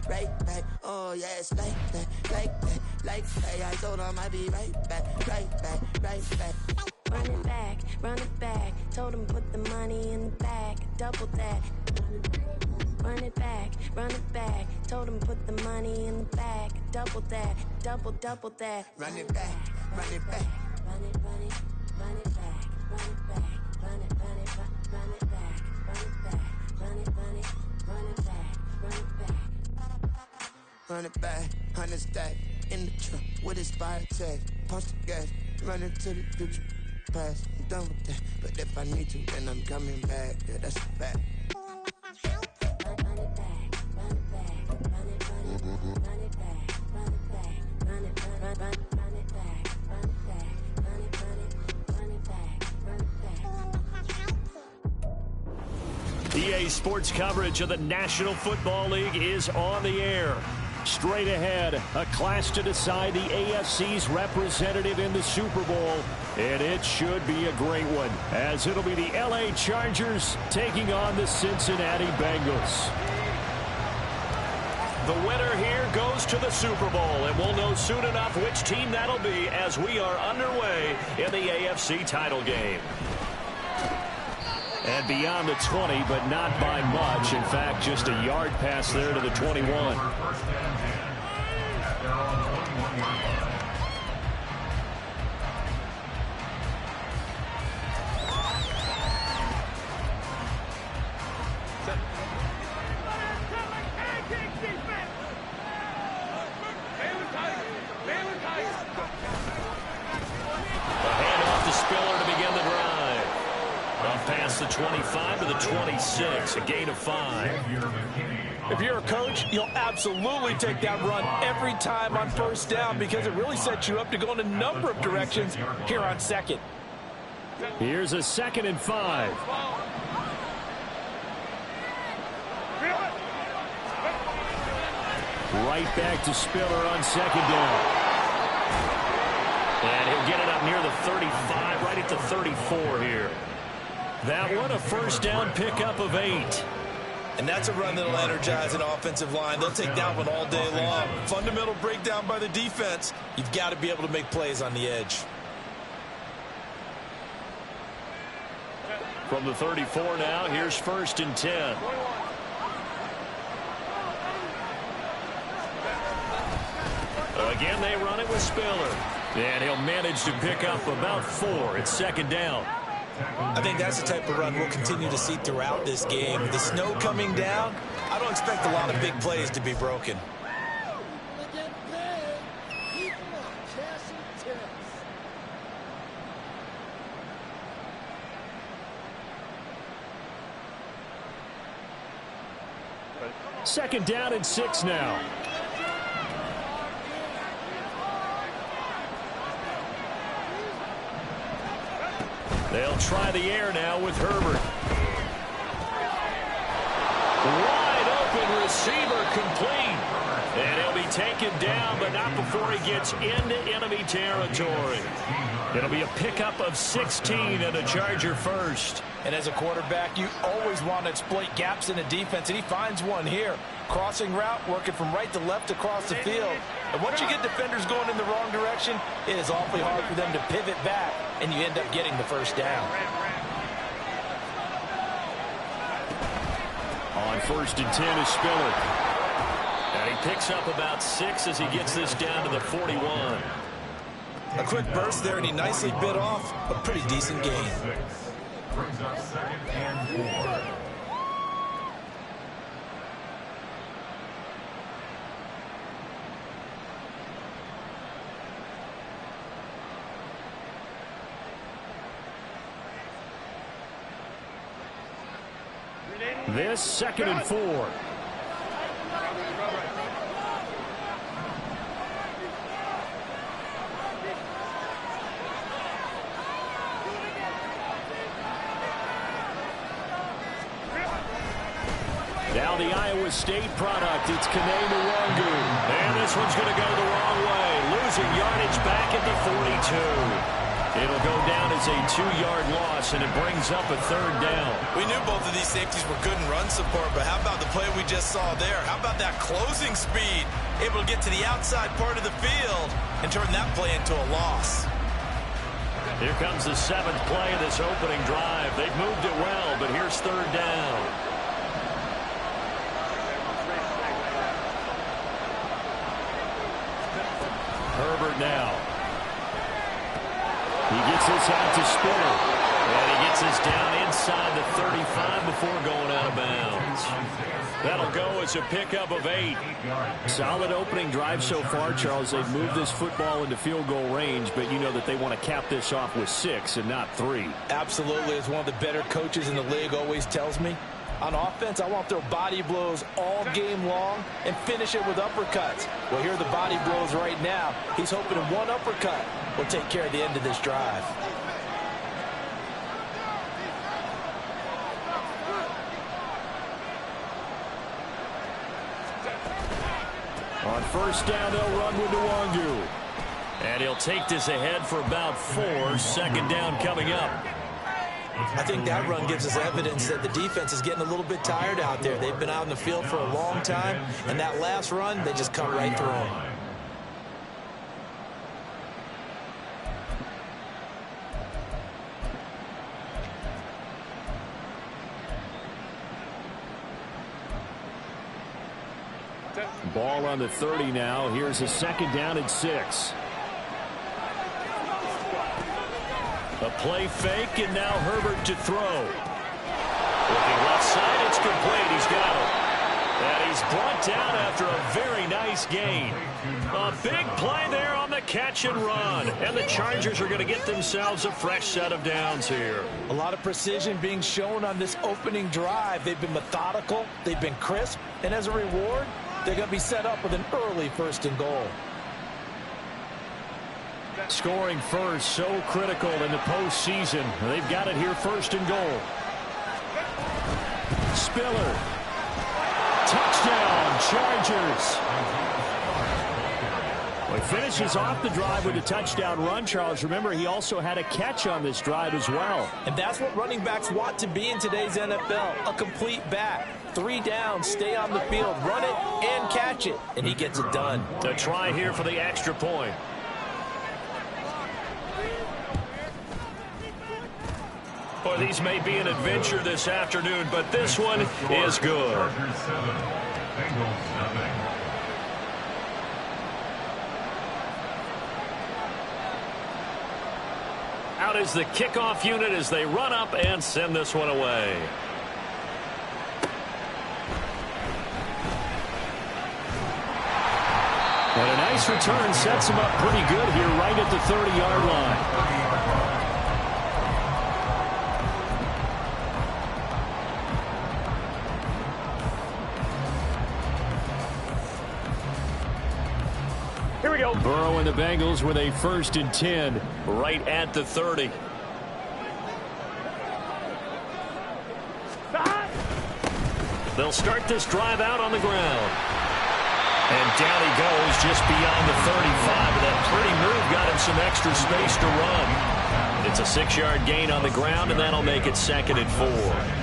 right back. Oh yeah, it's like that, like that, like that. I told him I'd be right back, right back, right back. Run it back. Told him put the money in the bag, double that. Run it back. Told him put the money in the bag, double that, double that. Run it back, run it back. Run it back, run it back, run it back, run it back, run it back, run it back. Run it back, 100 stack in the truck with his fire tag. Punch the gas, run into the future. Past, I'm done with that. But if I need to, then I'm coming back. Yeah, that's a fact. Run it back, run it back, run it back, run it back, run it back, run it back, run it back, run it back. EA Sports coverage of the National Football League is on the air. Straight ahead, a clash to decide the AFC's representative in the Super Bowl. And it should be a great one, as it'll be the LA Chargers taking on the Cincinnati Bengals. The winner here goes to the Super Bowl, and we'll know soon enough which team that'll be as we are underway in the AFC title game. And beyond the 20, but not by much. In fact, just a yard pass there to the 21. Past the 25 to the 26, a gain of 5. If you're a coach, you'll absolutely take that run every time on first down because it really sets you up to go in a number of directions here on second. Here's a 2nd and 5. Right back to Spiller on 2nd down. And he'll get it up near the 35, right at the 34 here. That one, a first down pickup of 8. And that's a run that'll energize an offensive line. They'll take that one all day long. Fundamental breakdown by the defense. You've got to be able to make plays on the edge. From the 34 now, here's 1st and 10. Again, they run it with Spiller. And he'll manage to pick up about 4. It's 2nd down. I think that's the type of run we'll continue to see throughout this game. With the snow coming down, I don't expect a lot of big plays to be broken. Second down and 6 now. They'll try the air now with Herbert. Wide open receiver complete. And he'll be taken down, but not before he gets into enemy territory. It'll be a pickup of 16 and a Charger first. And as a quarterback, you always want to exploit gaps in the defense, and he finds one here. Crossing route, working from right to left across the field. And once you get defenders going in the wrong direction, it is awfully hard for them to pivot back, and you end up getting the first down. On 1st and 10 is Spiller. And he picks up about 6 as he gets this down to the 41. A quick burst there, and he nicely bit off a pretty decent gain. Brings up 2nd and 4. This 2nd and 4. Now the Iowa State product, it's Kene Mwangu. And this one's going to go the wrong way. Losing yardage back at the 42. It'll go down as a 2-yard loss, and it brings up a 3rd down. We knew both of these safeties were good in run support, but how about the play we just saw there? How about that closing speed? Able to get to the outside part of the field and turn that play into a loss. Here comes the 7th play of this opening drive. They've moved it well, but here's 3rd down. Herbert now. He gets this out to Spiller. And he gets this down inside the 35 before going out of bounds. That'll go as a pickup of 8. Solid opening drive so far, Charles. They've moved this football into field goal range, but you know that they want to cap this off with 6 and not 3. Absolutely. As one of the better coaches in the league always tells me, on offense, I want their body blows all game long and finish it with uppercuts. Well, here are the body blows right now. He's hoping in one uppercut will take care of the end of this drive. On 1st down, they'll run with Nwangu. And he'll take this ahead for about 4. 2nd down coming up. I think that run gives us evidence that the defense is getting a little bit tired out there. They've been out in the field for a long time, and that last run, they just cut right through them. Ball on the 30 now. Here's a 2nd down and 6. A play fake, and now Herbert to throw. Looking left side, it's complete. He's got it. And he's brought down after a very nice gain. A big play there on the catch and run. And the Chargers are going to get themselves a fresh set of downs here. A lot of precision being shown on this opening drive. They've been methodical. They've been crisp. And as a reward, they're going to be set up with an early 1st and goal. Scoring first, so critical in the postseason. They've got it here, 1st and goal. Spiller. Touchdown, Chargers. Well, he finishes off the drive with a touchdown run, Charles. Remember, he also had a catch on this drive as well. And that's what running backs want to be in today's NFL, a complete back. 3 down, stay on the field, run it and catch it, and he gets it done. A try here for the extra point. Boy, these may be an adventure this afternoon, but this one is good. Chargers 7, Bengals 0. Out is the kickoff unit as they run up and send this one away. And a nice return sets him up pretty good here right at the 30-yard line. Here we go. Burrow and the Bengals with a 1st and 10 right at the 30. They'll start this drive out on the ground. And down he goes just beyond the 35. And that pretty move got him some extra space to run. It's a 6-yard gain on the ground, and that'll make it 2nd and 4.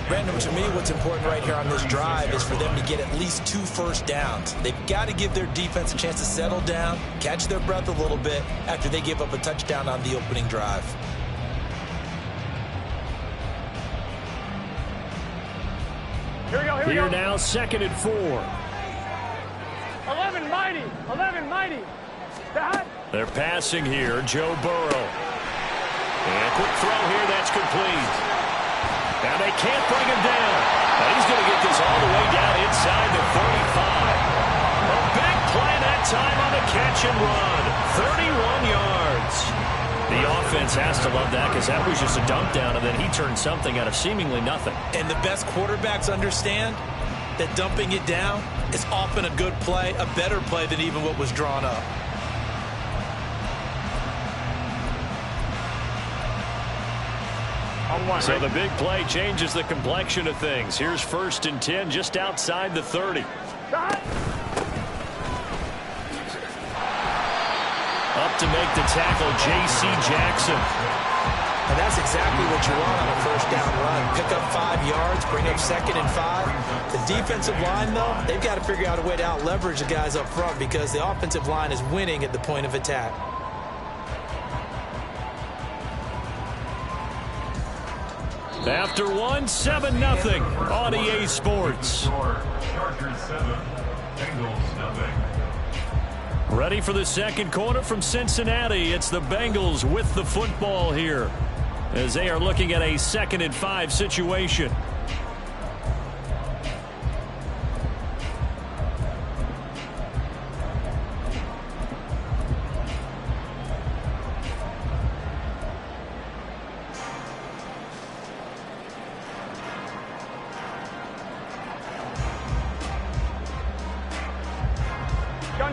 Brandon, to me, what's important right here on this drive is for them to get at least 2 first downs. They've got to give their defense a chance to settle down, catch their breath a little bit after they give up a touchdown on the opening drive. Here we go, here we go. Now 2nd and 4. 11 mighty, 11 mighty. They're passing here, Joe Burrow. And quick throw here, that's complete. Now they can't bring him down. And he's going to get this all the way down inside the 35. A big play that time on the catch and run. 31 yards. The offense has to love that because that was just a dump down, and then he turned something out of seemingly nothing. And the best quarterbacks understand that dumping it down is often a good play, a better play than even what was drawn up. So the big play changes the complexion of things. Here's 1st and 10 just outside the 30. A up to make the tackle, J.C. Jackson. And that's exactly what you want on a first down run. Pick up 5 yards, bring up 2nd and 5. The defensive line, though, they've got to figure out a way to out-leverage the guys up front because the offensive line is winning at the point of attack. After one, 7-0 on EA Sports. Chargers 7, Bengals nothing. Ready for the second quarter from Cincinnati. It's the Bengals with the football here as they are looking at a 2nd and 5 situation.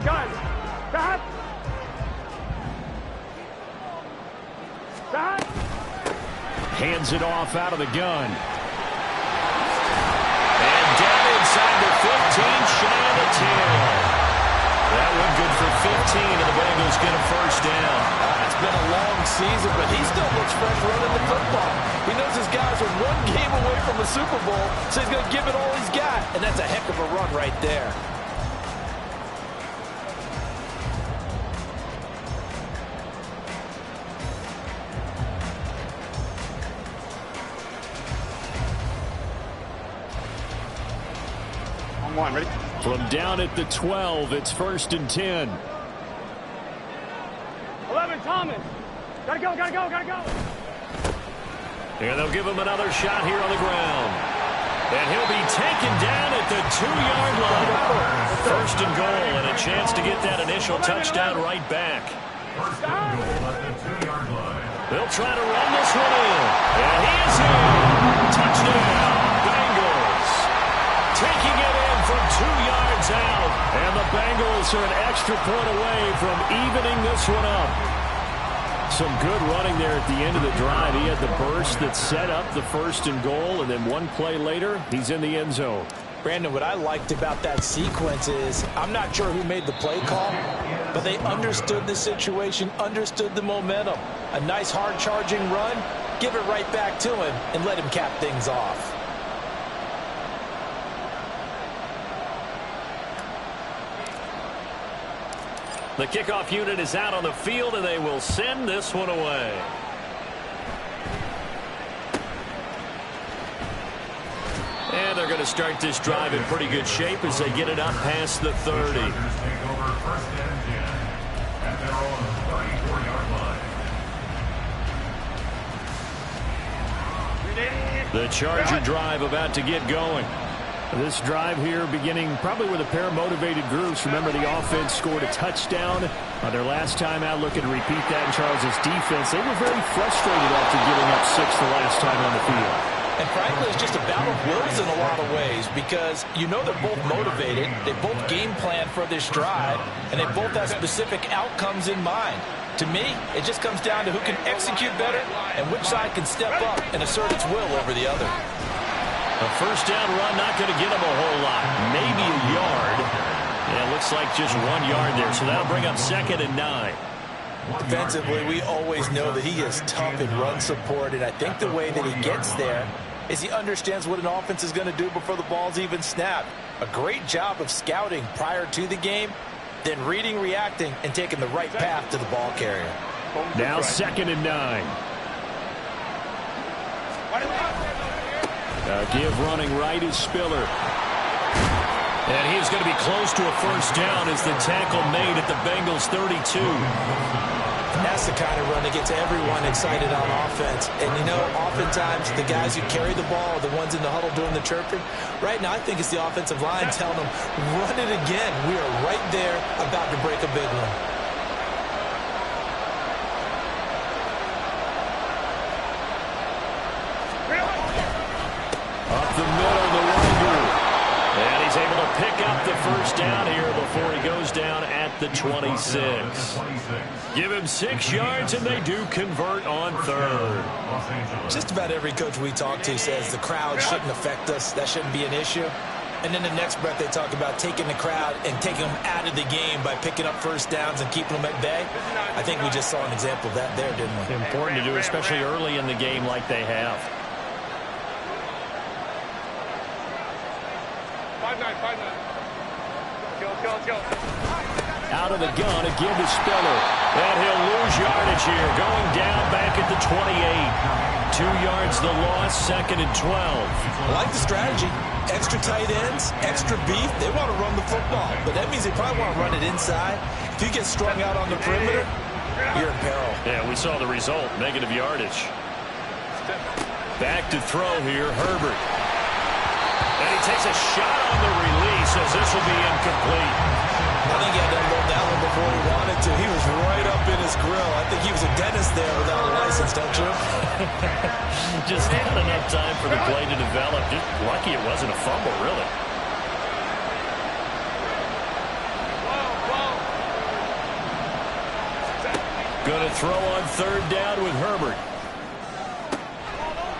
Gun. Back. Hands it off out of the gun. And down inside the 15, shy of the 10. That one good for 15, and the Bengals get a first down. It's been a long season, but he still looks fresh running the football. He knows his guys are one game away from a Super Bowl, so he's going to give it all he's got, and that's a heck of a run right there. Ready? From down at the 12, it's 1st and 10. 11, Thomas. Gotta go. And they'll give him another shot here on the ground. And he'll be taken down at the 2-yard line. 1st and goal, and a chance to get that initial touchdown right back. First and goal at the 2-yard line. They'll try to run this one in. And he is in. Touchdown, Bengals. Taking it in from 2 yards out. And the Bengals are an extra point away from evening this one up. Some good running there at the end of the drive. He had the burst that set up the 1st and goal, and then one play later, he's in the end zone. Brandon, what I liked about that sequence is I'm not sure who made the play call, but they understood the situation, understood the momentum. A nice hard-charging run, give it right back to him, and let him cap things off. The kickoff unit is out on the field, and they will send this one away. And they're going to start this drive in pretty good shape as they get it up past the 30. The Chargers take over 1st and 10 at their own 34-yard line. The Charger drive about to get going. This drive here beginning probably with a pair of motivated groups. Remember, the offense scored a touchdown on their last time out. Looking to repeat that in Charles' defense. They were very frustrated after giving up 6 the last time on the field. And frankly, it's just a battle of wills in a lot of ways because you know they're both motivated. They both game plan for this drive, and they both have specific outcomes in mind. To me, it just comes down to who can execute better and which side can step up and assert its will over the other. A first down run not going to get him a whole lot. Maybe a yard. Yeah, it looks like just 1 yard there. So that'll bring up 2nd and 9. Defensively, we always know that he is tough in run support, and I think the way that he gets there is he understands what an offense is going to do before the ball's even snapped. A great job of scouting prior to the game, then reading, reacting, and taking the right path to the ball carrier. Now 2nd and 9. Give running right is Spiller. And he's going to be close to a first down as the tackle made at the Bengals 32. That's the kind of run that gets everyone excited on offense. And, you know, oftentimes the guys who carry the ball are the ones in the huddle doing the chirping. Right now, I think it's the offensive line telling them, run it again. We are right there about to break a big one. Up the middle, the Ranger. And he's able to pick up the first down here before he goes down at the 26. Give him 6 yards, and they do convert on 3rd. Just about every coach we talk to says the crowd shouldn't affect us. That shouldn't be an issue. And in the next breath, they talk about taking the crowd and taking them out of the game by picking up first downs and keeping them at bay. I think we just saw an example of that there, didn't we? Important to do, especially early in the game like they have. 5-9. Let's go. Out of the gun, again to Spiller. And he'll lose yardage here, going down back at the 28. 2 yards the loss, 2nd and 12. I like the strategy. Extra tight ends, extra beef. They want to run the football, but that means they probably want to run it inside. If you get strung out on the perimeter, you're in peril. Yeah, we saw the result, negative yardage. Back to throw here, Herbert. And he takes a shot on the release as this will be incomplete. I think he had to unload that one before he wanted to. He was right up in his grill. I think he was a dentist there without a license, don't you? Just not enough time for the play to develop. Just lucky it wasn't a fumble, really. Going to throw on 3rd down with Herbert.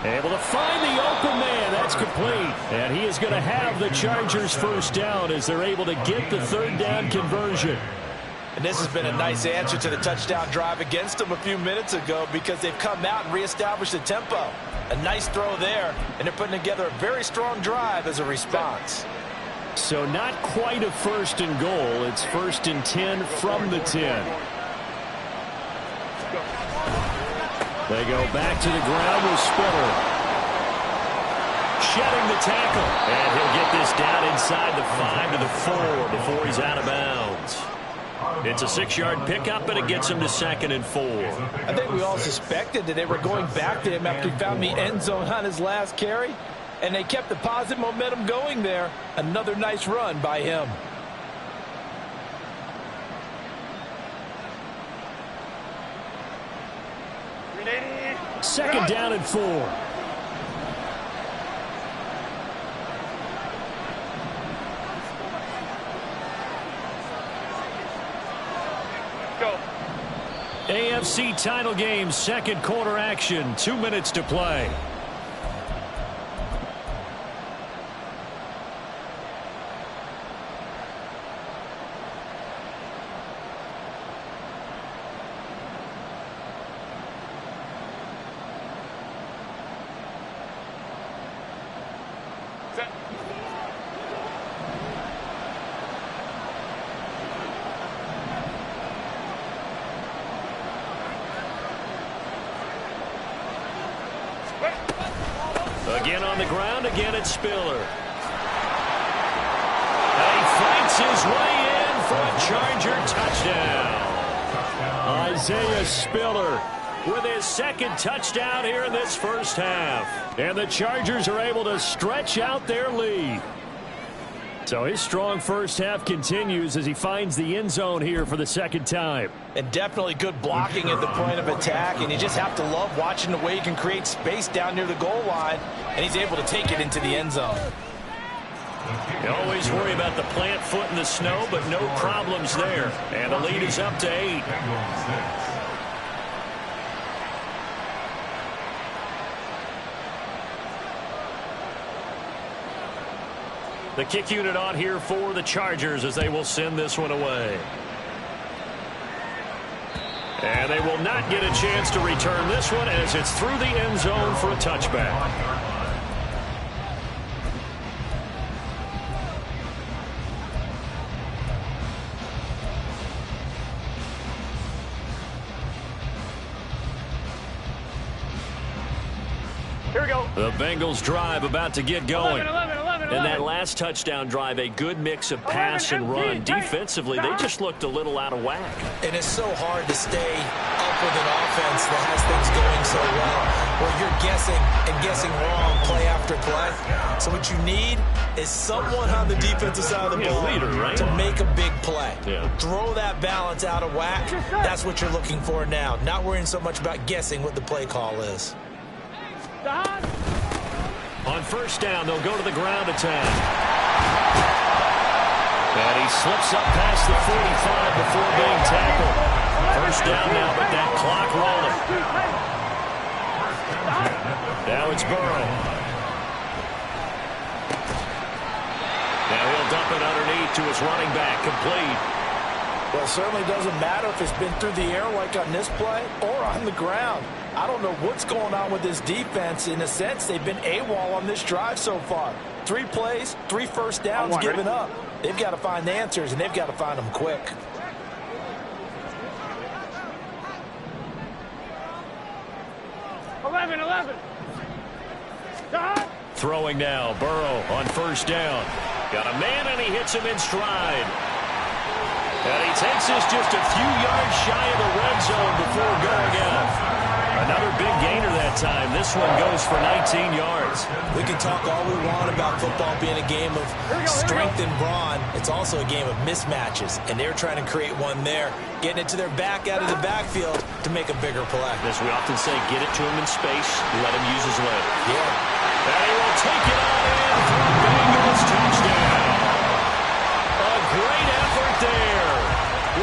Able to find the open man. That's complete. And he is going to have the Chargers first down as they're able to get the 3rd down conversion. And this has been a nice answer to the touchdown drive against them a few minutes ago because they've come out and reestablished the tempo. A nice throw there, and they're putting together a very strong drive as a response. So not quite a 1st and goal. It's 1st and 10 from the 10. They go back to the ground with Spiller. Shedding the tackle. And he'll get this down inside the 5 to the 4 before he's out of bounds. It's a 6-yard pickup, and it gets him to 2nd and 4. I think we all suspected that they were going back to him after he found the end zone on his last carry, and they kept the positive momentum going there. Another nice run by him. Second down and 4. Go. AFC title game, 2nd quarter action. 2 minutes to play. Again on the ground, again it's Spiller. And he fights his way in for a Charger touchdown. Isaiah Spiller with his 2nd touchdown here in this first half. And the Chargers are able to stretch out their lead. So his strong first half continues as he finds the end zone here for the 2nd time. And definitely good blocking at the point of attack, and you just have to love watching the way he can create space down near the goal line, and he's able to take it into the end zone. You always worry about the plant foot in the snow, but no problems there. And the lead is up to 8. The kick unit on here for the Chargers as they will send this one away. And they will not get a chance to return this one as it's through the end zone for a touchback. Here we go. The Bengals drive about to get going. 11. In that last touchdown drive, a good mix of pass and run. Defensively, they just looked a little out of whack. And it's so hard to stay up with an offense that has things going so well, where you're guessing and guessing wrong play after play. So what you need is someone on the defensive side of the ball leader, right? to make a big play. Yeah. Throw that balance out of whack. That's what you're looking for now. Not worrying so much about guessing what the play call is. On first down, they'll go to the ground attack. And he slips up past the 45 before being tackled. First down now, but that clock rolling. Now it's Burrow. he'll dump it underneath to his running back, complete. Well, it certainly doesn't matter if it's been through the air like on this play or on the ground. I don't know what's going on with this defense. In a sense, they've been AWOL on this drive so far. 3 plays, 3 first downs given up. They've got to find the answers, and they've got to find them quick. Throwing now, Burrow on first down. Got a man, and he hits him in stride. And he takes this just a few yards shy of the red zone before going out. Another big gainer that time. This one goes for 19 yards. We can talk all we want about football being a game of strength and brawn. It's also a game of mismatches, and they're trying to create one there, getting it to their back out of the backfield to make a bigger play. As we often say, get it to him in space, let him use his leg. Yeah. And he will take it on in for a Bengals touchdown. A great effort there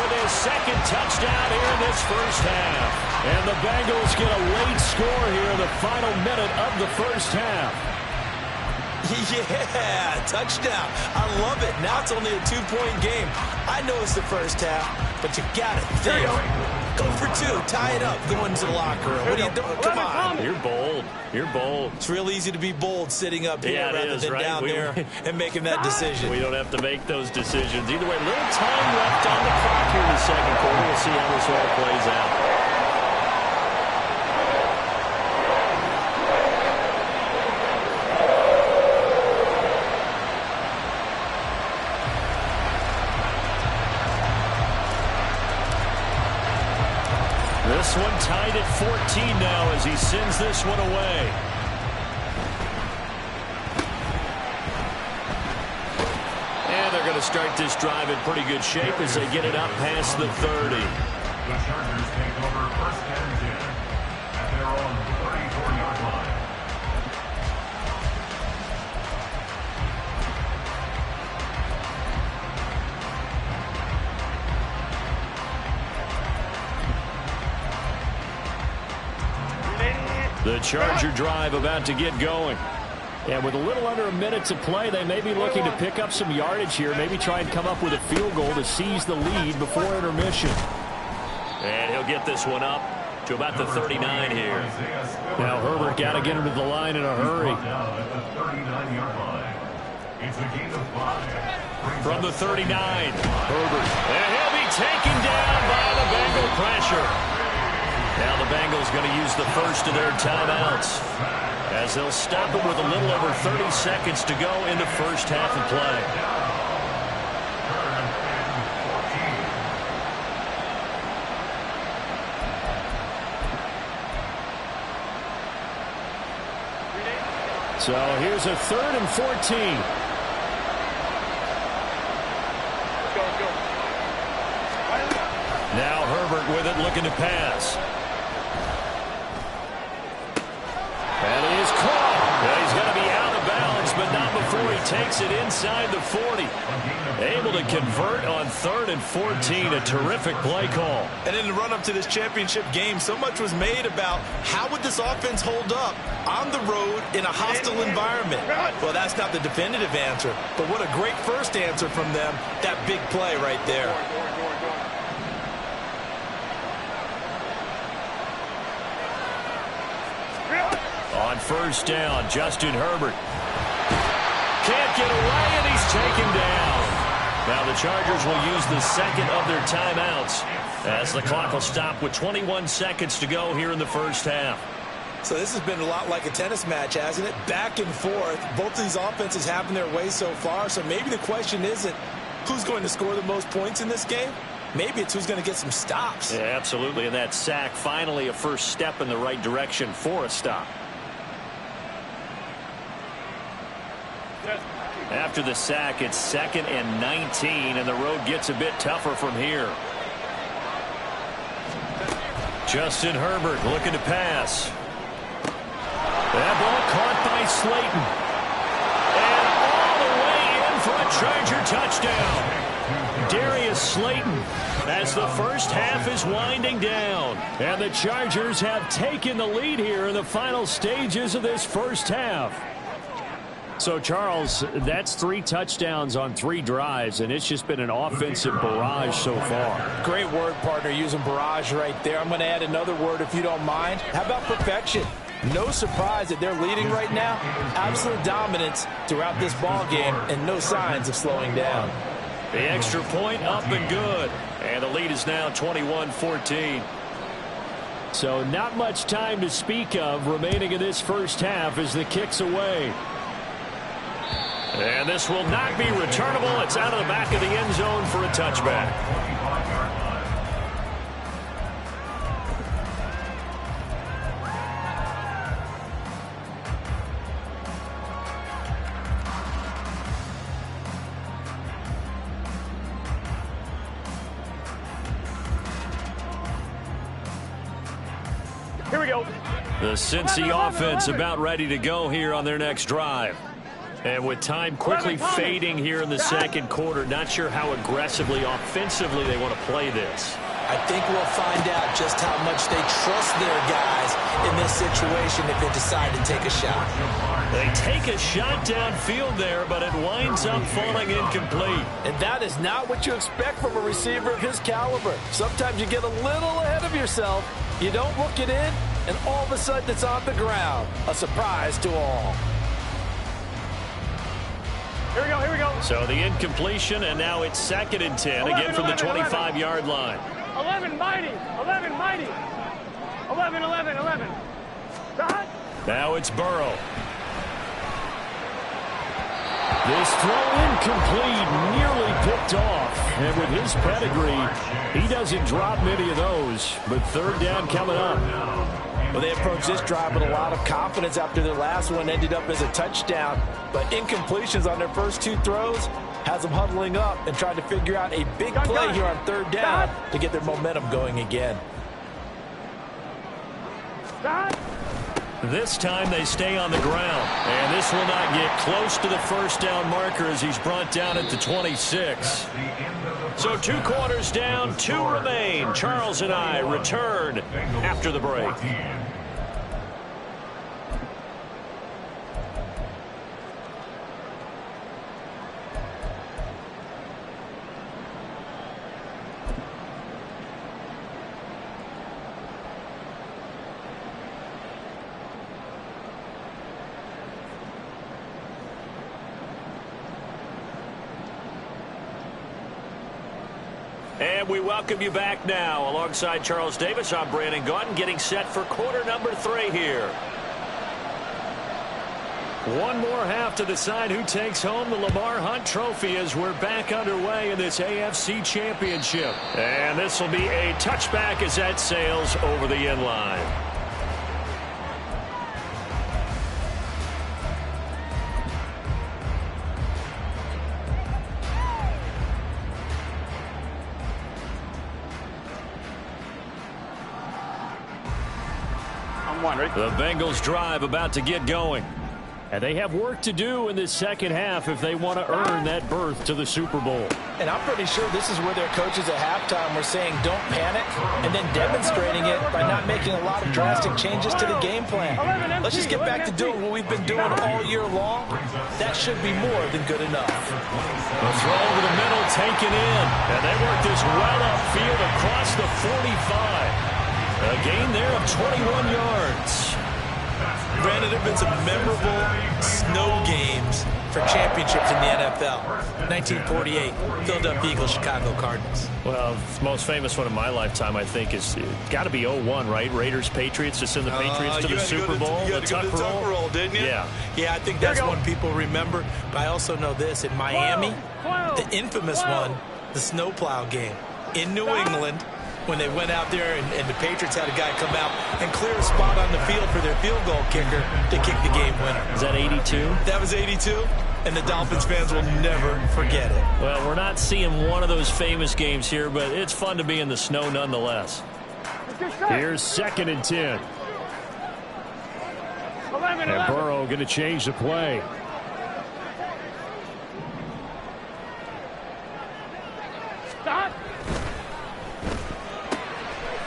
with his second touchdown here in this first half. And the Bengals get a late score here in the final minute of the first half. Yeah, touchdown. I love it. Now it's only a 2-point game. I know it's the first half, but you got to think. Go for 2. Tie it up. Go into the locker room. What are you doing? Come on. You're bold. You're bold. It's real easy to be bold sitting up here rather than right? down there and making that decision. We don't have to make those decisions. Either way, little time left on the clock here in the second quarter. We'll see how this all plays out. This one tied at 14 now as he sends this one away. And they're going to start this drive in pretty good shape as they get it up past the 30. The Chargers take over first and 10 at their own 34-yard line. The Charger drive about to get going. And with a little under a minute to play, they may be looking to pick up some yardage here, maybe try and come up with a field goal to seize the lead before intermission. And he'll get this one up to about the 39 here. Now Herbert got to get him to the line in a hurry. From the 39, Herbert. And he'll be taken down by the Bengal pressure. Now the Bengals going to use the first of their timeouts as they'll stop it with a little over 30 seconds to go in the first half of play. So here's a 3rd and 14. Now Herbert with it, looking to pass. And he is caught. Yeah, he's going to be out of bounds, but not before he takes it inside the 40. Able to convert on 3rd and 14. A terrific play call. And in the run-up to this championship game, so much was made about how would this offense hold up on the road in a hostile environment. Well, that's not the definitive answer, but what a great first answer from them. That big play right there. On first down, Justin Herbert. Can't get away, and he's taken down. Now the Chargers will use the second of their timeouts as the clock will stop with 21 seconds to go here in the first half. So this has been a lot like a tennis match, hasn't it? Back and forth. Both of these offenses having their way so far, so maybe the question isn't who's going to score the most points in this game. Maybe it's who's going to get some stops. Yeah, absolutely, and that sack finally a first step in the right direction for a stop. After the sack, it's 2nd and 19, and the road gets a bit tougher from here. Justin Herbert looking to pass. That ball caught by Slayton. And all the way in for a Charger touchdown. Darius Slayton as the first half is winding down. And the Chargers have taken the lead here in the final stages of this first half. So, Charles, that's 3 touchdowns on 3 drives, and it's just been an offensive barrage so far. Great word, partner, using barrage right there. I'm going to add another word if you don't mind. How about perfection? No surprise that they're leading right now. Absolute dominance throughout this ball game and no signs of slowing down. The extra point up and good. And the lead is now 21-14. So not much time to speak of remaining in this first half as the kick's away. And this will not be returnable. It's out of the back of the end zone for a touchback. Here we go. The Cincy offense about ready to go here on their next drive. And with time quickly fading here in the second quarter, not sure how aggressively, offensively they want to play this. I think we'll find out just how much they trust their guys in this situation if they decide to take a shot. They take a shot downfield there, but it winds up falling incomplete. And that is not what you expect from a receiver of his caliber. Sometimes you get a little ahead of yourself. You don't look it in, and all of a sudden it's on the ground. A surprise to all. Here we go, here we go. So the incompletion, and now it's 2nd and 10, again from the 25-yard line. 11, mighty. 11, mighty. 11, 11, 11. Stop. Now it's Burrow. This throw incomplete, nearly picked off. And with his pedigree, he doesn't drop many of those. But 3rd down coming up. Well, they approached this drive with a lot of confidence after their last one ended up as a touchdown. But incompletions on their first 2 throws has them huddling up and trying to figure out a big play here on 3rd down to get their momentum going again. This time they stay on the ground. And this will not get close to the first down marker as he's brought down at the 26. So 2 quarters down, 2 remain. Charles and I return after the break. And we welcome you back now. Alongside Charles Davis, I'm Brandon Gaudin, getting set for quarter number 3 here. One more half to decide who takes home the Lamar Hunt Trophy as we're back underway in this AFC Championship. And this will be a touchback as that sails over the end line. The Bengals drive about to get going. And they have work to do in this second half if they want to earn that berth to the Super Bowl. And I'm pretty sure this is where their coaches at halftime were saying don't panic and then demonstrating it by not making a lot of drastic changes to the game plan. Let's just get back to doing what we've been doing all year long. That should be more than good enough. A throw over the middle taken in. And they work this well upfield across the 45. A gain there of 21 yards. Brandon, there have been some memorable snow games for championships in the NFL. 1948, Philadelphia Eagles, Chicago Cardinals. Well, the most famous one in my lifetime, I think, is got to be 01, right? Raiders, Patriots, to send the Patriots to the Super Bowl. You had to go to the Tuck roll, didn't you? Yeah. Yeah, I think that's one people remember. But I also know this. In Miami, the infamous one, the snowplow game in New England, when they went out there and the Patriots had a guy come out and clear a spot on the field for their field goal kicker to kick the game winner. Is that 82? That was 82, and the Dolphins fans will never forget it. Well, we're not seeing one of those famous games here, but it's fun to be in the snow nonetheless. Here's 2nd and 10. And Burrow going to change the play. Stop.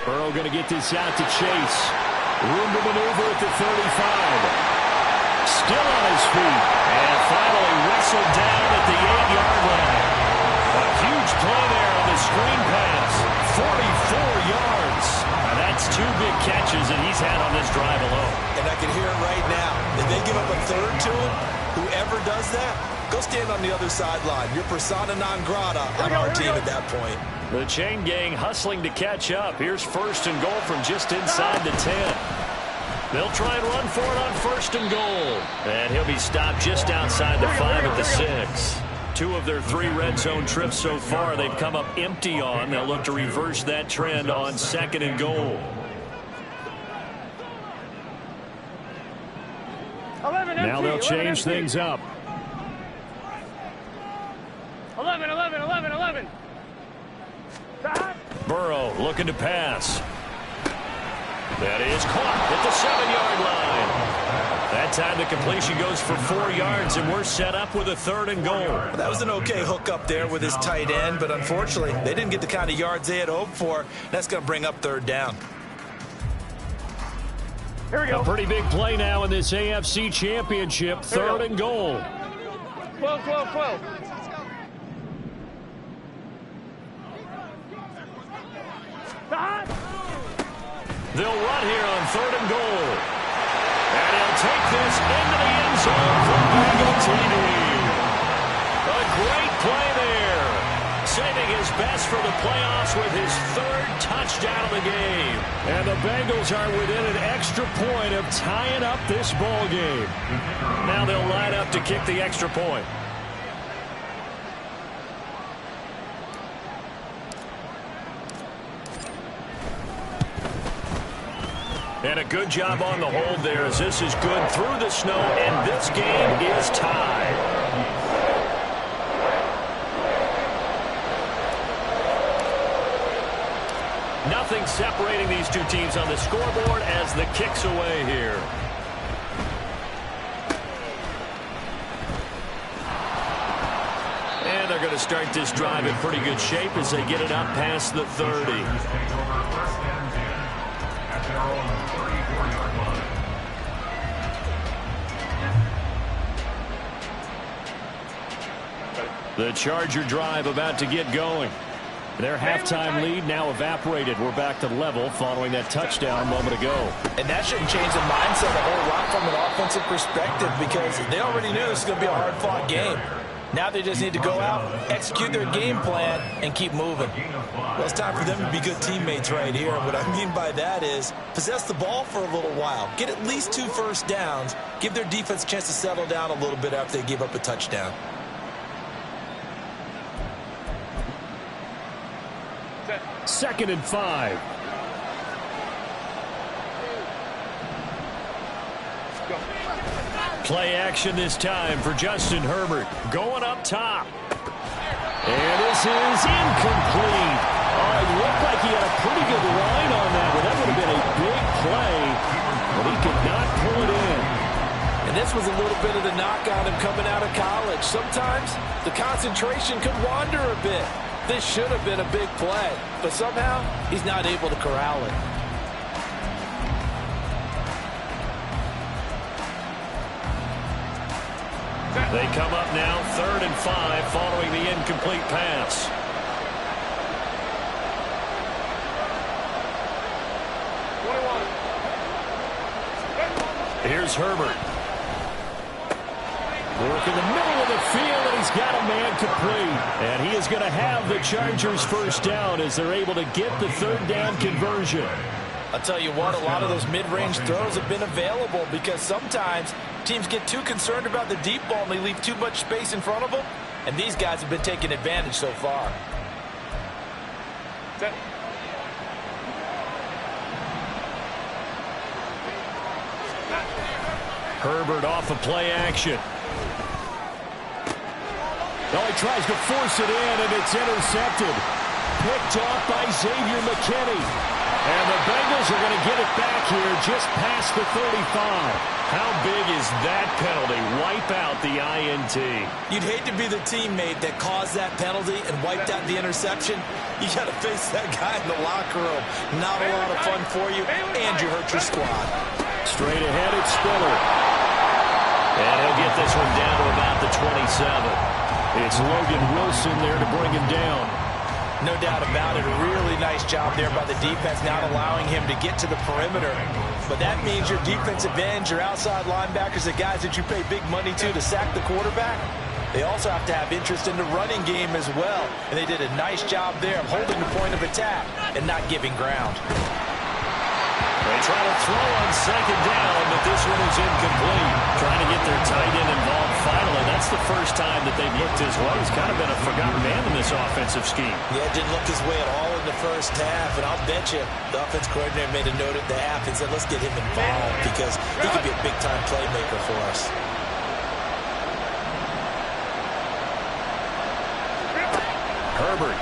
Burrow going to get this out to Chase. Room to maneuver at the 35. Still on his feet. And finally wrestled down at the 8-yard line. A huge play there on the screen pass. 44 yards. Now that's 2 big catches that he's had on this drive alone. And I can hear it right now. If they give up a third to him, whoever does that, go stand on the other sideline. You're persona non grata on our team at that point. The chain gang hustling to catch up. Here's 1st and goal from just inside the 10. They'll try and run for it on 1st and goal. And he'll be stopped just outside the 5 at the 6. 2 of their 3 red zone trips so far they've come up empty on. They'll look to reverse that trend on 2nd and goal. 11 Now they'll change things up. 11, 11, 11, 11. Burrow looking to pass. That is caught at the 7-yard line. That time the completion goes for 4 yards, and we're set up with a 3rd and goal. Well, that was an okay hook up there with his tight end, but unfortunately, they didn't get the kind of yards they had hoped for. That's going to bring up 3rd down. Here we go. A pretty big play now in this AFC Championship, 3rd and goal. 12, 12, 12. They'll run here on 3rd and goal. And he'll take this into the end zone for Bengal TD. A great play there. Saving his best for the playoffs with his 3rd touchdown of the game. And the Bengals are within an extra point of tying up this ball game. Now they'll line up to kick the extra point. And a good job on the hold there as this is good through the snow, and this game is tied. Nothing separating these 2 teams on the scoreboard as the kick's away here. And they're going to start this drive in pretty good shape as they get it up past the 30. The Charger drive about to get going. Their halftime lead now evaporated. We're back to level following that touchdown a moment ago. And that shouldn't change the mindset a whole lot from an offensive perspective because they already knew this was going to be a hard-fought game. Now they just need to go out, execute their game plan, and keep moving. Well, it's time for them to be good teammates right here. And what I mean by that is possess the ball for a little while. Get at least 2 first downs. Give their defense a chance to settle down a little bit after they give up a touchdown. Second and 5. Play action this time for Justin Herbert. Going up top. And this is incomplete. Oh, it looked like he had a pretty good line on that one. That would have been a big play, but he could not pull it in. And this was a little bit of the knock on him coming out of college. Sometimes the concentration could wander a bit. This should have been a big play, but somehow he's not able to corral it. They come up now 3rd and 5 following the incomplete pass. Here's Herbert. Work in the middle of the field, and he's got a man complete. And he is going to have the Chargers first down as they're able to get the 3rd down conversion. I'll tell you what, a lot of those mid-range throws have been available because sometimes teams get too concerned about the deep ball and they leave too much space in front of them. And these guys have been taking advantage so far. Herbert off of play action. Oh, he tries to force it in, and it's intercepted. Picked off by Xavier McKinney. And the Bengals are going to get it back here just past the 35. How big is that penalty? Wipe out the INT. You'd hate to be the teammate that caused that penalty and wiped out the interception. You got to face that guy in the locker room. Not a lot of fun for you, and you hurt your squad. Straight ahead, it's Spiller. And he'll get this one down to about the 27. It's Logan Wilson there to bring him down. No doubt about it. A really nice job there by the defense, not allowing him to get to the perimeter. But that means your defensive ends, your outside linebackers, the guys that you pay big money to sack the quarterback, they also have to have interest in the running game as well. And they did a nice job there of holding the point of attack and not giving ground. They try to throw on second down, but this one is incomplete. Trying to get their tight end involved finally. That's the first time that they've looked his way. He's kind of been a forgotten man in this offensive scheme. Yeah, didn't look his way at all in the first half. And I'll bet you the offense coordinator made a note at the half and said, let's get him involved because he could be a big-time playmaker for us. Herbert.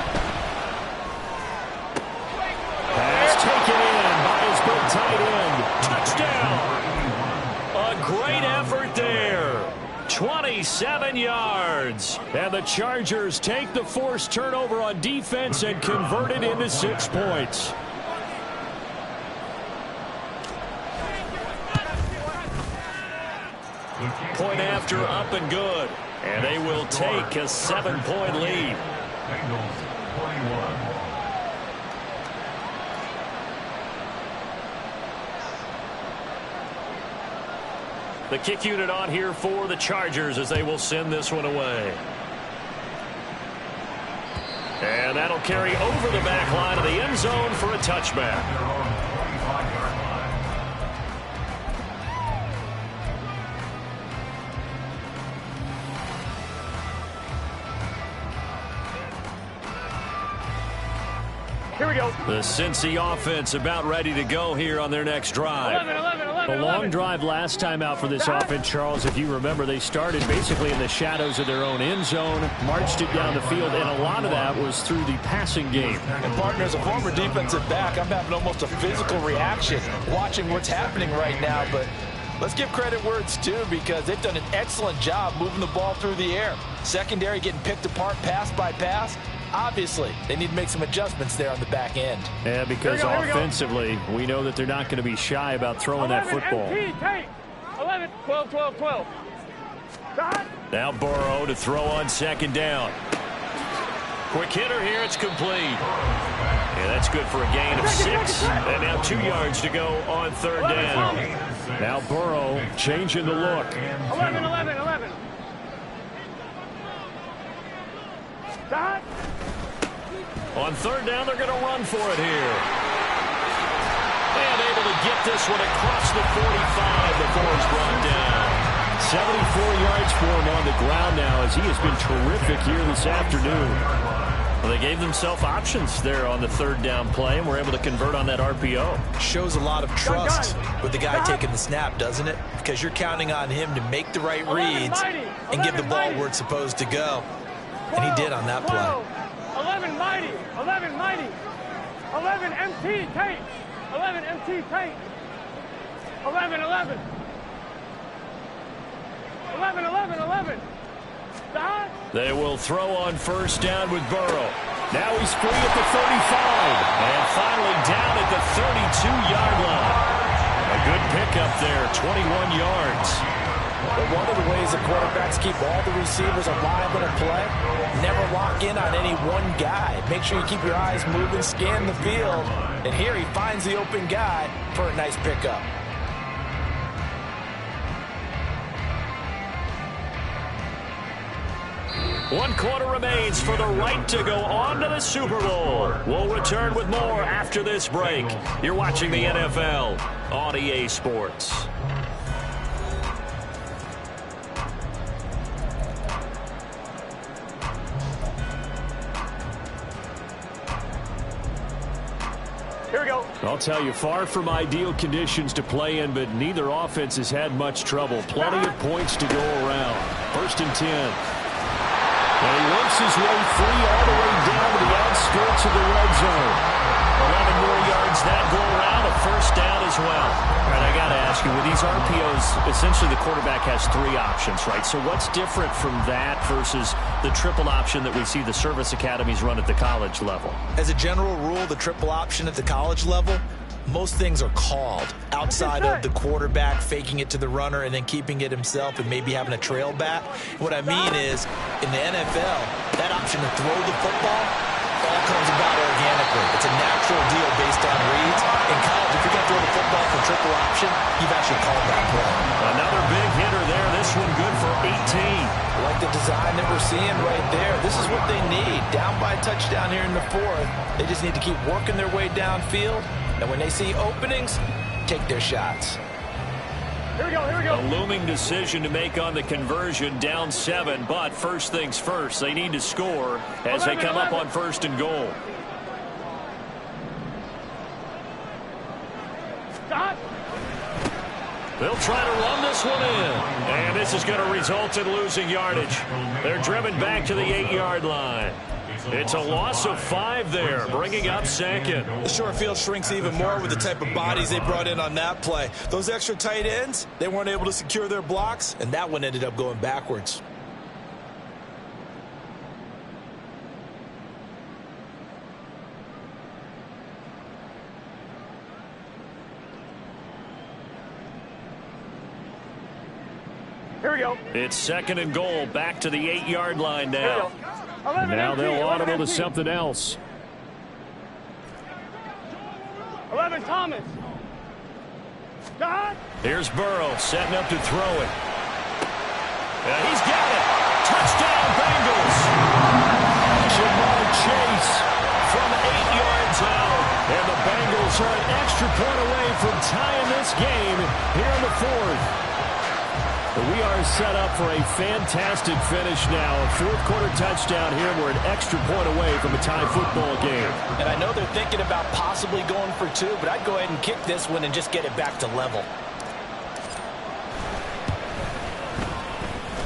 Pass taken in by his big tight end. Touchdown. A great effort there. 27 yards. And the Chargers take the forced turnover on defense and convert it into 6 points. Point after up and good. And they will take a 7-point lead. Bengals 21. The kick unit on here for the Chargers as they will send this one away. And that'll carry over the back line of the end zone for a touchback. They're on the 25-yard line. Here we go. The Cincy offense about ready to go here on their next drive. 11. A long drive last time out for this offense, Charles. If you remember, they started basically in the shadows of their own end zone, marched it down the field, and a lot of that was through the passing game. And, partner, as a former defensive back, I'm having almost a physical reaction watching what's happening right now. But let's give credit where it's due because they've done an excellent job moving the ball through the air. Secondary getting picked apart pass by pass. Obviously, they need to make some adjustments there on the back end. Yeah, because offensively, we know that they're not going to be shy about throwing that football. 11, 12. Now Burrow to throw on second down. Quick hitter here, it's complete. Yeah, that's good for a gain of 6. And now 2 yards to go on third down. Now Burrow changing the look. 11. On third down, they're going to run for it here. And able to get this one across the 45 before it's brought down. 74 yards for him on the ground now as he has been terrific here this afternoon. Well, they gave themselves options there on the third down play and were able to convert on that RPO. Shows a lot of trust with the guy taking the snap, doesn't it? Because you're counting on him to make the right reads and give the ball where it's supposed to go. And he did on that play. 11 mighty. 11 MT Tate. 11 MT Tate. 11. 11. They will throw on first down with Burrow. Now he's free at the 35. And finally down at the 32-yard line. A good pickup there, 21 yards. But one of the ways the quarterbacks keep all the receivers alive in a play, never lock in on any one guy. Make sure you keep your eyes moving, scan the field. And here he finds the open guy for a nice pickup. One quarter remains for the right to go on to the Super Bowl. We'll return with more after this break. You're watching the NFL on EA Sports. Here we go. I'll tell you, far from ideal conditions to play in, but neither offense has had much trouble. Plenty of points to go around. 1st and 10. And he works his way free all the way down to the outskirts of the red zone. 11 more yards that go around, a first down as well. All right, I got to ask you, with these RPOs, essentially the quarterback has 3 options, right? So what's different from that versus the triple option that we see the service academies run at the college level? As a general rule, the triple option at the college level, most things are called outside of the quarterback faking it to the runner and then keeping it himself and maybe having a trail back. What I mean is, in the NFL, that option to throw the football all comes about organically. It's a natural deal based on reads. In college, if you're going to throw the football for triple option, you've actually called that play. Another big hitter there. This one good for 18. I like the design that we're seeing right there. This is what they need. Down by a touchdown here in the fourth. They just need to keep working their way downfield. And when they see openings, take their shots. Here we go, here we go. A looming decision to make on the conversion, down 7. But first things first, they need to score as they come up on 1st and goal. Stop. They'll try to run this one in. And this is going to result in losing yardage. They're driven back to the 8-yard line. It's a loss of 5 there, bringing up 2nd. The short field shrinks even more with the type of bodies they brought in on that play. Those extra tight ends, they weren't able to secure their blocks, and that one ended up going backwards. Here we go. It's 2nd and goal, back to the 8-yard line now. 11, Now 18, they'll 11, audible to 18. something else. 11, Thomas. God. Here's Burrow setting up to throw it. He's got it. Touchdown, Bengals. Jamar Chase from 8 yards out. And the Bengals are an extra point away from tying this game here in the 4th. We are set up for a fantastic finish now. A 4th quarter touchdown here, and we're an extra point away from a tie football game. And I know they're thinking about possibly going for 2, but I'd go ahead and kick this one and just get it back to level.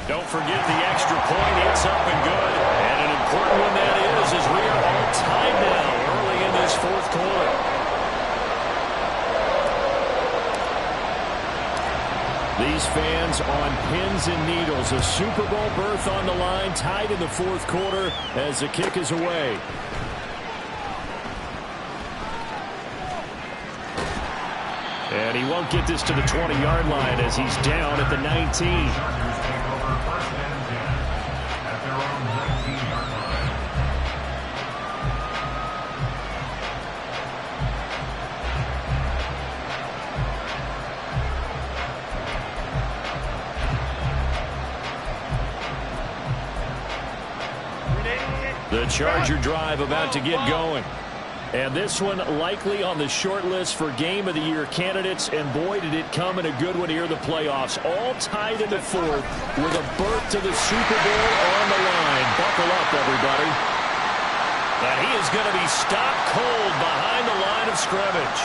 Don't forget the extra point. It's up and good. And an important one that is, as we are all tied now early in this 4th quarter. These fans on pins and needles. A Super Bowl berth on the line, tied in the 4th quarter as the kick is away. And he won't get this to the 20-yard line as he's down at the 19. The Charger drive about to get going. And this one likely on the short list for Game of the Year candidates. And boy, did it come in a good one here in the playoffs. All tied in the 4th with a berth to the Super Bowl on the line. Buckle up, everybody. And he is going to be stopped cold behind the line of scrimmage.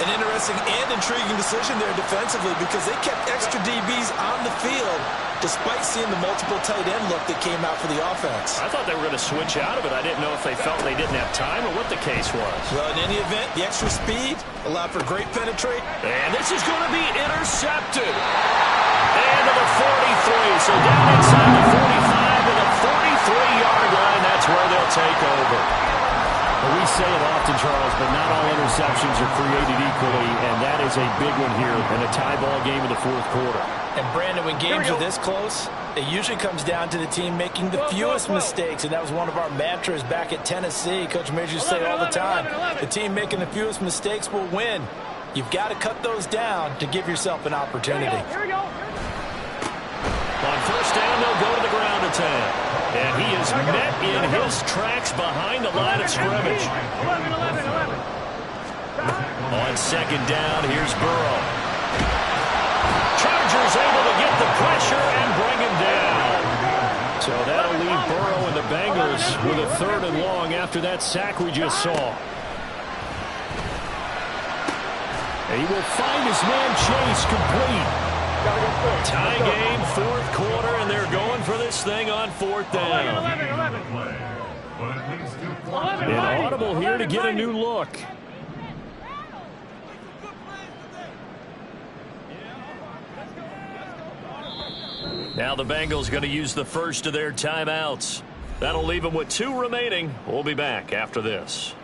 An interesting and intriguing decision there defensively because they kept extra DBs on the field despite seeing the multiple tight end look that came out for the offense. I thought they were going to switch out of it. I didn't know if they felt they didn't have time or what the case was. Well, in any event, the extra speed allowed for great penetrate. And this is going to be intercepted. And to the 43. So down inside the 45 to the 43-yard line. That's where they'll take over. Well, we say it often, Charles, but not all interceptions are created equally, and that is a big one here in a tie ball game in the 4th quarter. And Brandon, when games are this close, it usually comes down to the team making the fewest mistakes, and that was one of our mantras back at Tennessee. Coach Majors used to say all the time, the team making the fewest mistakes will win. You've got to cut those down to give yourself an opportunity. Here we go. On 1st down, they'll go to the ground attack. And he is met in his tracks behind the line of scrimmage. 11, 11, 11. On 2nd down, here's Burrow. Chargers able to get the pressure and bring him down. So that'll leave Burrow and the Bengals with a 3rd and long after that sack we just saw. And he will find his man Chase complete. Tie game, 4th quarter, and they're going for this thing on 4th down. 11, 11, 11. An audible here to get a new look. Now the Bengals going to use the first of their timeouts. That'll leave them with 2 remaining. We'll be back after this.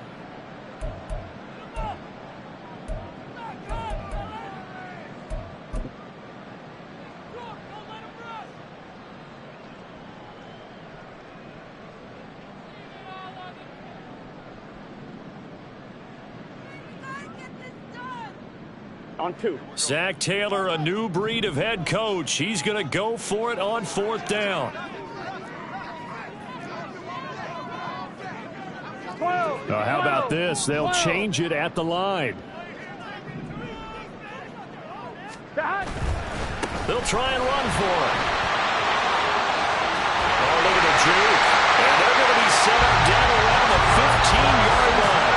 On 2. Zach Taylor, a new breed of head coach. He's going to go for it on 4th down. 12. How about this? They'll change it at the line. They'll try and run for it. Oh, look at the juke. And they're going to be set up down around the 15-yard line.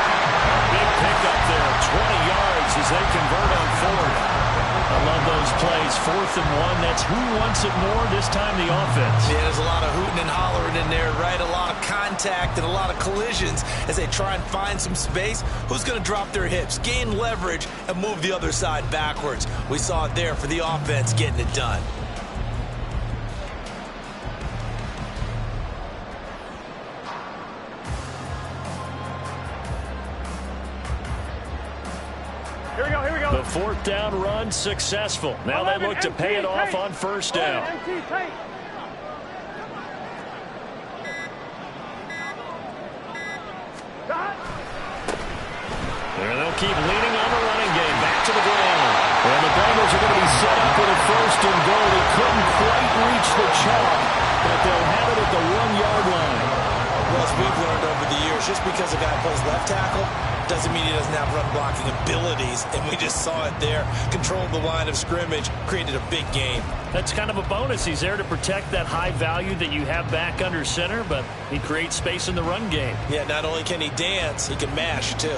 Big pickup there, 20 yards as they convert on 4th. I love those plays. 4th and 1. That's who wants it more this time, the offense. Yeah, there's a lot of hooting and hollering in there, right? A lot of contact and a lot of collisions as they try and find some space. Who's going to drop their hips, gain leverage, and move the other side backwards? We saw it there for the offense getting it done. Here we go. The 4th down run successful. Now they look to pay it off on 1st down. And they'll keep leaning on the running game. Back to the ground. And the Bengals are going to be set up with a 1st and goal. He couldn't quite reach the chalk, but they'll have it at the 1-yard line. Well, as we've learned over the years, just because a guy plays left tackle doesn't mean he doesn't have run blocking abilities, and we just saw it there. Controlled the line of scrimmage, created a big game. That's kind of a bonus. He's there to protect that high value that you have back under center, but he creates space in the run game. Yeah, not only can he dance, he can mash, too.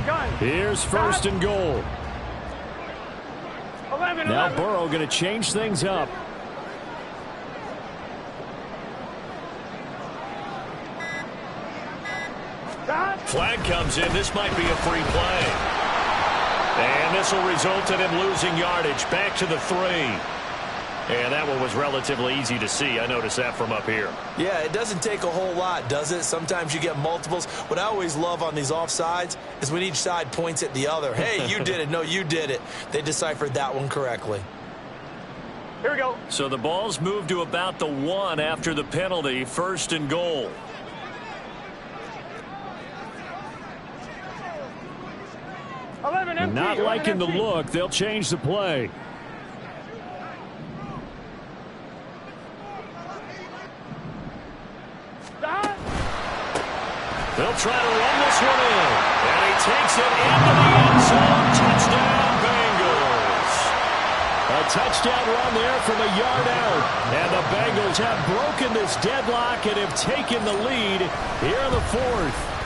Gun. Here's 1st and goal. 11. Now Burrow going to change things up. Flag comes in. This might be a free play. And this will result in him losing yardage. Back to the 3. And that one was relatively easy to see. I noticed that from up here. Yeah, it doesn't take a whole lot, does it? Sometimes you get multiples. What I always love on these offsides is when each side points at the other. Hey, you did it. No, you did it. They deciphered that one correctly. Here we go. So the ball's moved to about the 1 after the penalty. 1st and goal. Not liking the look. They'll change the play. They'll try to run this one in. And he takes it into the end zone. Touchdown, Bengals. A touchdown run there from a yard out. And the Bengals have broken this deadlock and have taken the lead here in the 4th.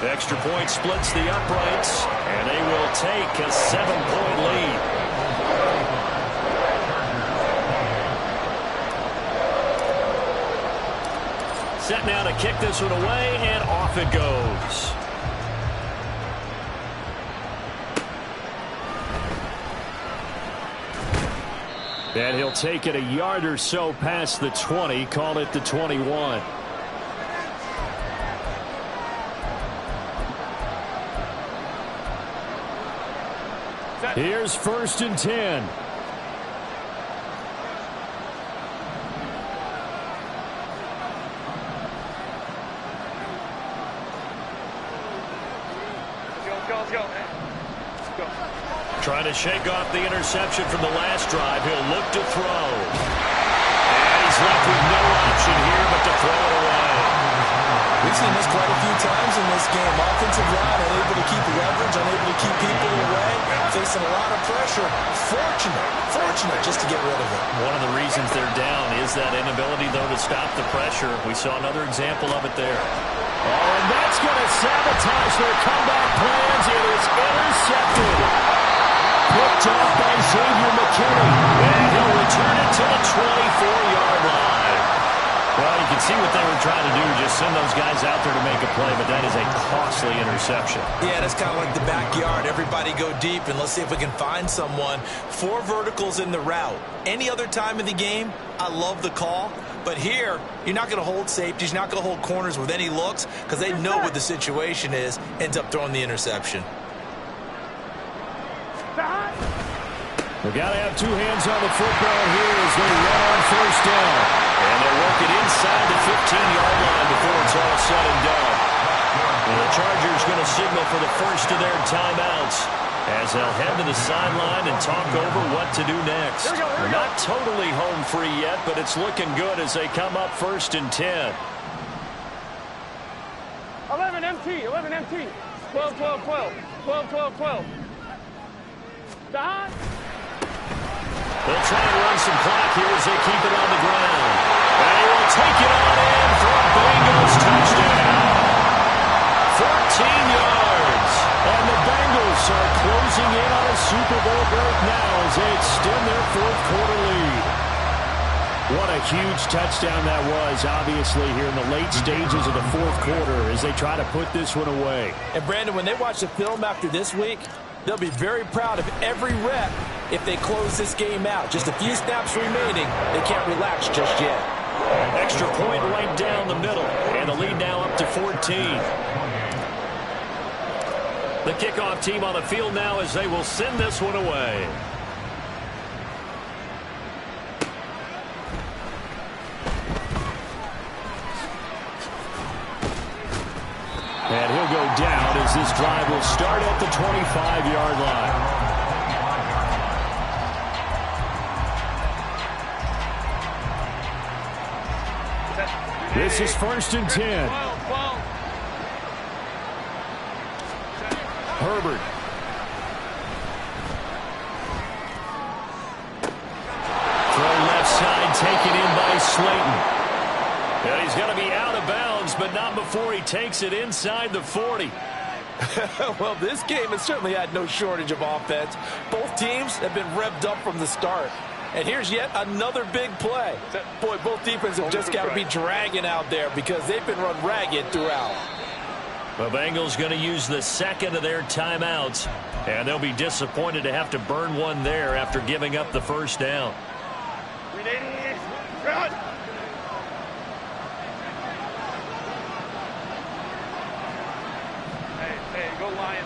Extra point splits the uprights, and they will take a 7-point lead. Set now to kick this one away, and off it goes. And he'll take it a yard or so past the 20, call it the 21. Here's 1st and 10. Trying to shake off the interception from the last drive. He'll look to throw. And he's left with no option here but to throw it away. We've seen this quite a few times in this game. Offensive line unable to keep leverage, unable to keep people away, facing a lot of pressure. Fortunate just to get rid of it. One of the reasons they're down is that inability, though, to stop the pressure. We saw another example of it there. Oh, and that's going to sabotage their comeback plans. It is intercepted. Picked off by Xavier McKinney. And he'll return it to the 24-yard line. Well, you can see what they were trying to do, just send those guys out there to make a play, but that is a costly interception. Yeah, that's kind of like the backyard. Everybody go deep, and let's see if we can find someone. 4 verticals in the route. Any other time of the game, I love the call. But here, you're not going to hold safeties, you're not going to hold corners with any looks because they know what the situation is, ends up throwing the interception. They've got to have 2 hands on the football here as they run on 1st down. And they'll work it inside the 15-yard line before it's all said and done. And the Chargers going to signal for the first of their timeouts. as they'll head to the sideline and talk over what to do next. Here we go. Not totally home free yet, but it's looking good as they come up 1st and 10. 11 MT, 11 MT. 12, 12, 12. 12, 12, 12. Behind. They'll try to run some clock here as they keep it on the ground. And he will take it on in for a Bengals touchdown. 14 yards. And the Bengals are closing in on a Super Bowl berth now as they extend their 4th quarter lead. What a huge touchdown that was, obviously, here in the late stages of the 4th quarter as they try to put this one away. And, Brandon, when they watch the film after this week, they'll be very proud of every rep if they close this game out. Just a few snaps remaining. They can't relax just yet. Extra point right down the middle. And the lead now up to 14. The kickoff team on the field now as they will send this one away. And he'll go down as this drive will start at the 25-yard line. This is 1st and 10. Herbert. Throw left side taken in by Slayton. And he's going to be out of bounds, but not before he takes it inside the 40. Well, this game has certainly had no shortage of offense. Both teams have been revved up from the start. And here's yet another big play. Boy, both defenses have just got to be dragging out there because they've been run ragged throughout. The Bengals going to use the 2nd of their timeouts, and they'll be disappointed to have to burn one there after giving up the 1st down. Hey, go Lion.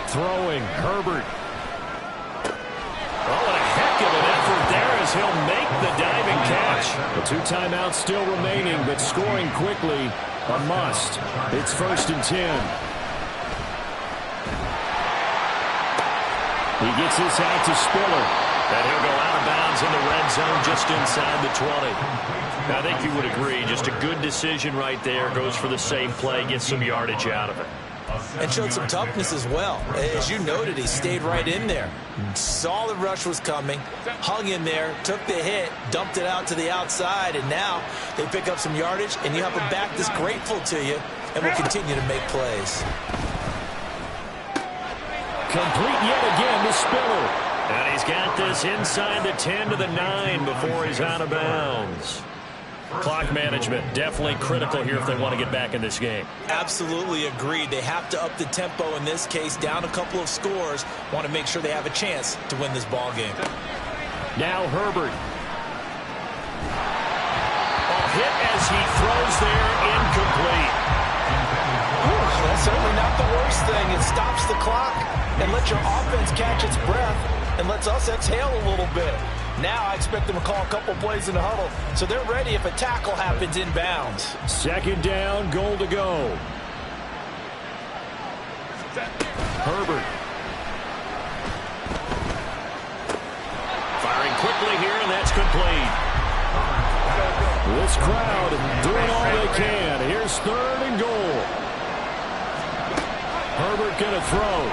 Throwing, Herbert. Oh, what a heck of an effort there as he'll make the diving catch. The 2 timeouts still remaining, but scoring quickly a must. It's 1st and 10. He gets this out to Spiller. And he'll go out of bounds in the red zone just inside the 20. I think you would agree, just a good decision right there. Goes for the safe play, gets some yardage out of it. And showed some toughness as well. As you noted, he stayed right in there. Saw the rush was coming, hung in there, took the hit, dumped it out to the outside, and now they pick up some yardage, and you have a back that's grateful to you and will continue to make plays. Complete yet again to Spiller. And he's got this inside the 10 to the 9 before he's out of bounds. Clock management definitely critical here if they want to get back in this game. Absolutely agreed. They have to up the tempo in this case, down a couple of scores. Want to make sure they have a chance to win this ball game. Now Herbert. Hit as he throws there, incomplete. That's certainly not the worst thing. It stops the clock and lets your offense catch its breath and lets us exhale a little bit. Now I expect them to call a couple plays in the huddle, so they're ready if a tackle happens inbounds. 2nd down, goal to go. Herbert. Firing quickly here, and that's complete. This crowd doing all they can. Here's 3rd and goal. Herbert going to throw.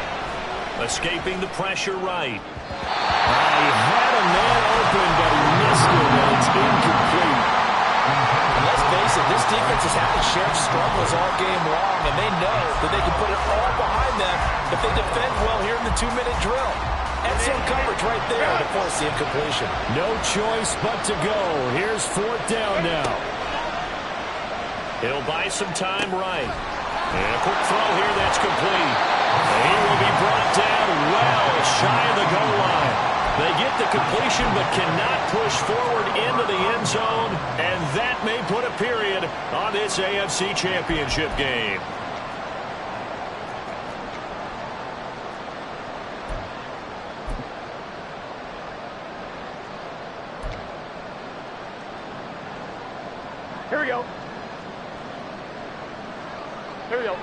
Escaping the pressure right. He had a man open, but he missed it, and it's incomplete. And let's face it, this defense has had its share of struggles all game long, and they know that they can put it all behind them if they defend well here in the 2-minute drill. Excellent coverage right there to force the incompletion. No choice but to go. Here's 4th down now. He'll buy some time right. And a quick throw here, that's complete. He will be brought down well shy of the goal line. They get the completion but cannot push forward into the end zone, and that may put a period on this AFC Championship game. Here we go. Here we go.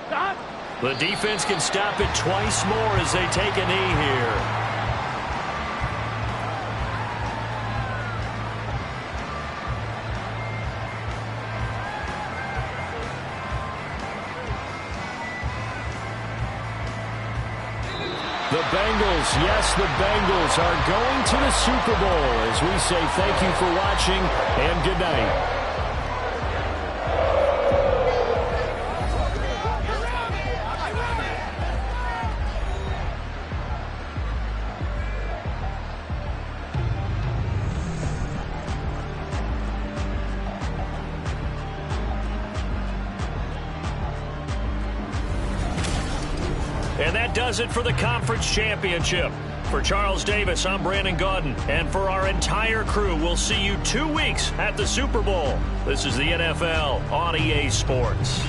Stop. The defense can stop it twice more as they take a knee here. The Bengals, yes, the Bengals are going to the Super Bowl as we say thank you for watching and good night. And that does it for the conference championship. For Charles Davis, I'm Brandon Gaudin. And for our entire crew, we'll see you 2 weeks at the Super Bowl. This is the NFL on EA Sports.